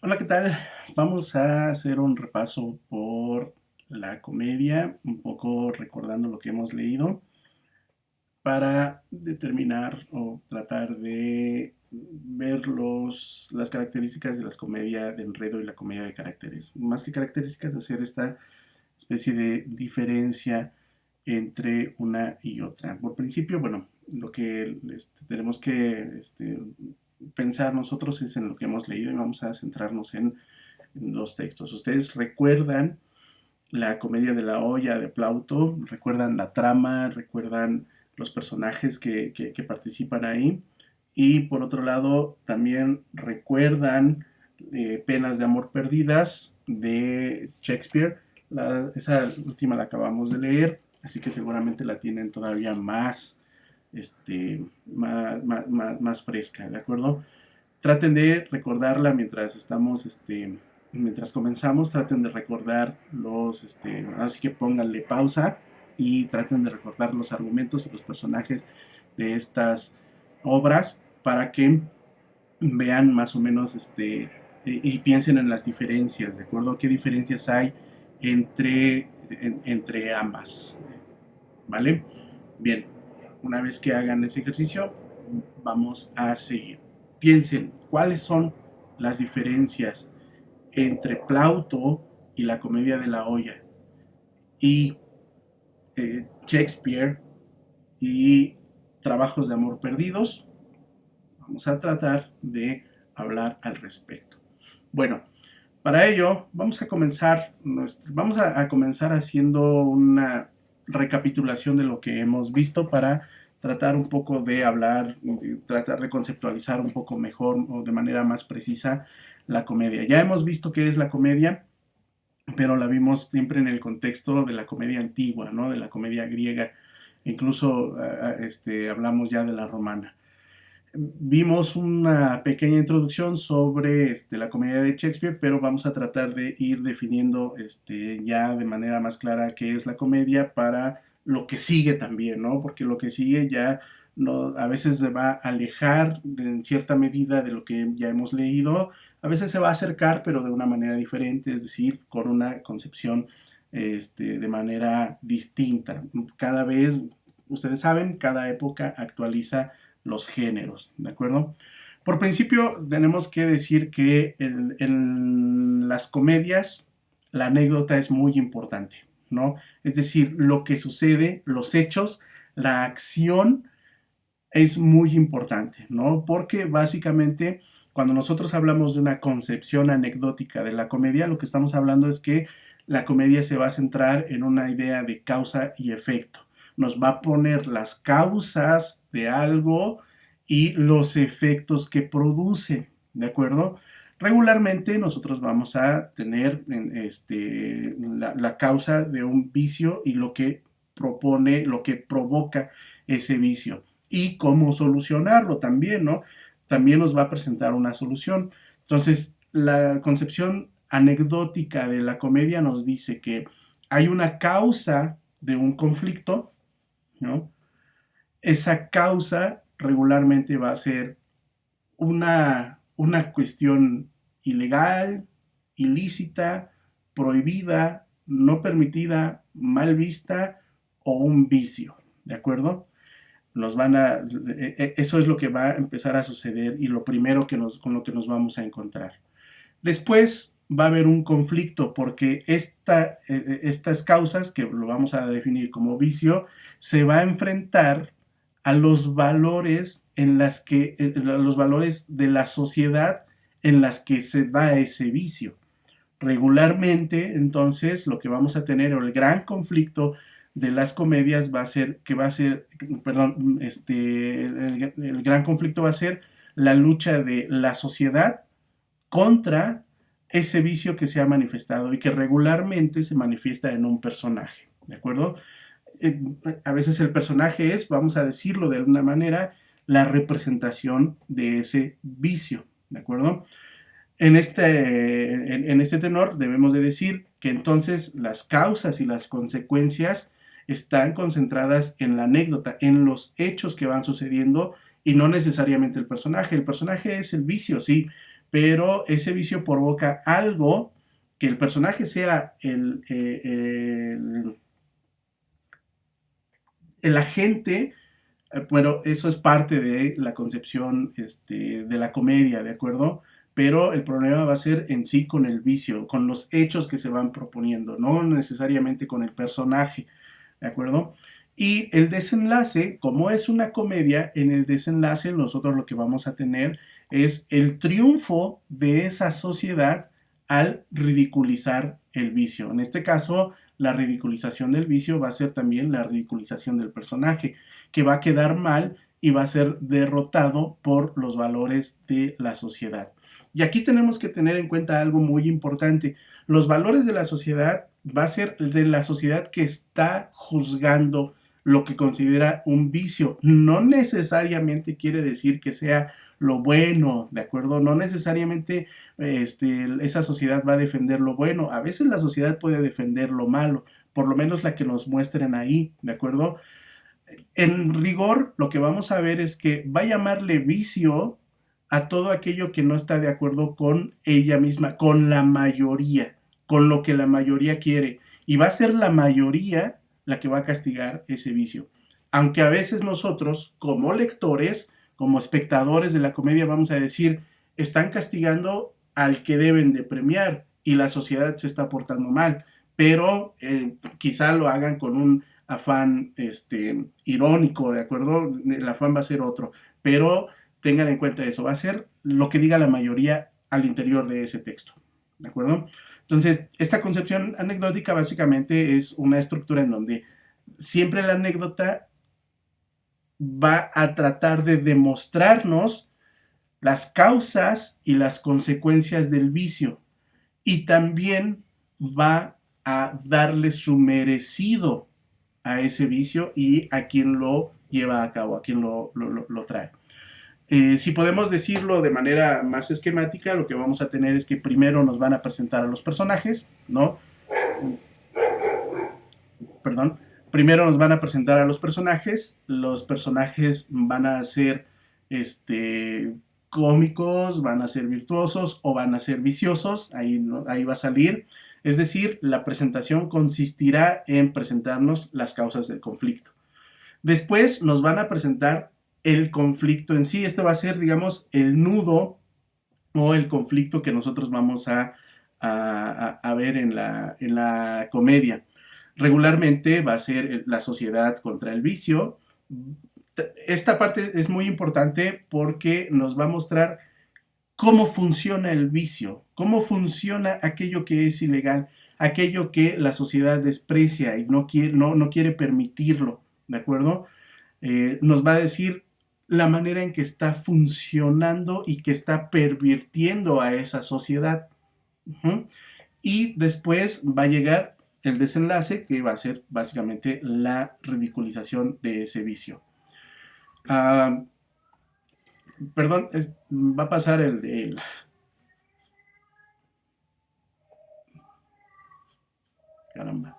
Hola, ¿qué tal? Vamos a hacer un repaso por la comedia, un poco recordando lo que hemos leído, para determinar o tratar de ver las características de la comedia de enredo y la comedia de caracteres. Más que características, hacer esta especie de diferencia entre una y otra. Por principio, bueno, lo que tenemos que pensar nosotros es en lo que hemos leído y vamos a centrarnos en los textos. ¿Ustedes recuerdan la comedia de la olla de Plauto? ¿Recuerdan la trama? ¿Recuerdan los personajes que participan ahí? Y por otro lado, también recuerdan Penas de Amor Perdidas de Shakespeare. Esa última la acabamos de leer, así que seguramente la tienen todavía más fresca, ¿de acuerdo? Traten de recordarla mientras comenzamos, traten de recordar así que pónganle pausa y traten de recordar los argumentos y los personajes de estas obras para que vean más o menos y piensen en las diferencias, ¿de acuerdo? ¿Qué diferencias hay entre ambas? ¿Vale? Bien, una vez que hagan ese ejercicio, vamos a seguir. Piensen cuáles son las diferencias entre Plauto y la comedia de la olla y Shakespeare y trabajos de amor perdidos. Vamos a tratar de hablar al respecto. Bueno, para ello vamos a comenzar haciendo una recapitulación de lo que hemos visto para tratar un poco de hablar, tratar de conceptualizar un poco mejor o de manera más precisa la comedia. Ya hemos visto qué es la comedia, pero la vimos siempre en el contexto de la comedia antigua, ¿no? De la comedia griega. Incluso hablamos ya de la romana. Vimos una pequeña introducción sobre la comedia de Shakespeare, pero vamos a tratar de ir definiendo ya de manera más clara qué es la comedia para lo que sigue también, ¿no? Porque lo que sigue ya no, a veces se va a alejar en cierta medida de lo que ya hemos leído, a veces se va a acercar, pero de una manera diferente, es decir, con una concepción de manera distinta. Cada vez, ustedes saben, cada época actualiza los géneros, ¿de acuerdo? Por principio, tenemos que decir que en las comedias la anécdota es muy importante, ¿no? Es decir, lo que sucede, los hechos, la acción es muy importante, ¿no? Porque básicamente cuando nosotros hablamos de una concepción anecdótica de la comedia, lo que estamos hablando es que la comedia se va a centrar en una idea de causa y efecto. Nos va a poner las causas de algo y los efectos que produce, ¿de acuerdo? Regularmente nosotros vamos a tener la causa de un vicio y lo que propone, lo que provoca ese vicio y cómo solucionarlo también, ¿no? También nos va a presentar una solución. Entonces, la concepción anecdótica de la comedia nos dice que hay una causa de un conflicto, ¿no? Esa causa regularmente va a ser una cuestión ilegal, ilícita, prohibida, no permitida, mal vista o un vicio, ¿de acuerdo? Eso es lo que va a empezar a suceder y lo primero con lo que nos vamos a encontrar. Después va a haber un conflicto porque estas causas, que lo vamos a definir como vicio, se va a enfrentar a los valores los valores de la sociedad en las que se da ese vicio. Regularmente, entonces, lo que vamos a tener, o el gran conflicto de las comedias el gran conflicto va a ser la lucha de la sociedad contra ese vicio que se ha manifestado y que regularmente se manifiesta en un personaje, ¿de acuerdo? A veces el personaje es, vamos a decirlo de alguna manera, la representación de ese vicio, ¿de acuerdo? En este tenor debemos de decir que entonces las causas y las consecuencias están concentradas en la anécdota, en los hechos que van sucediendo y no necesariamente el personaje. El personaje es el vicio, sí, pero ese vicio provoca algo que el personaje sea el agente. Bueno, eso es parte de la concepción de la comedia, ¿de acuerdo? Pero el problema va a ser en sí con el vicio, con los hechos que se van proponiendo, no necesariamente con el personaje, ¿de acuerdo? Y el desenlace, como es una comedia, en el desenlace nosotros lo que vamos a tener es el triunfo de esa sociedad al ridiculizar el vicio. En este caso, la ridiculización del vicio va a ser también la ridiculización del personaje, que va a quedar mal y va a ser derrotado por los valores de la sociedad. Y aquí tenemos que tener en cuenta algo muy importante. Los valores de la sociedad va a ser de la sociedad que está juzgando lo que considera un vicio. No necesariamente quiere decir que sea lo bueno, ¿de acuerdo? No necesariamente esa sociedad va a defender lo bueno. A veces la sociedad puede defender lo malo, por lo menos la que nos muestren ahí, ¿de acuerdo? En rigor, lo que vamos a ver es que va a llamarle vicio a todo aquello que no está de acuerdo con ella misma, con la mayoría, con lo que la mayoría quiere. Y va a ser la mayoría la que va a castigar ese vicio. Aunque a veces nosotros, como lectores, como espectadores de la comedia, vamos a decir, están castigando al que deben de premiar y la sociedad se está portando mal. Pero quizá lo hagan con un afán irónico, ¿de acuerdo? El afán va a ser otro, pero tengan en cuenta eso, va a ser lo que diga la mayoría al interior de ese texto, ¿de acuerdo? Entonces, esta concepción anecdótica básicamente es una estructura en donde siempre la anécdota va a tratar de demostrarnos las causas y las consecuencias del vicio y también va a darle su merecido a ese vicio y a quien lo lleva a cabo, a quien lo trae. Si podemos decirlo de manera más esquemática, lo que vamos a tener es que primero nos van a presentar a los personajes, ¿no? Perdón. Primero nos van a presentar a los personajes van a ser cómicos, van a ser virtuosos o van a ser viciosos, ahí, ¿no? Ahí va a salir. Es decir, la presentación consistirá en presentarnos las causas del conflicto. Después nos van a presentar el conflicto en sí. Este va a ser, digamos, el nudo o el conflicto que nosotros vamos a ver en la comedia. Regularmente va a ser la sociedad contra el vicio. Esta parte es muy importante porque nos va a mostrar cómo funciona el vicio, cómo funciona aquello que es ilegal, aquello que la sociedad desprecia y no quiere permitirlo, ¿de acuerdo? Nos va a decir la manera en que está funcionando y que está pervirtiendo a esa sociedad. Uh-huh. Y después va a llegar el desenlace, que va a ser básicamente la ridiculización de ese vicio. Perdón, va a pasar caramba.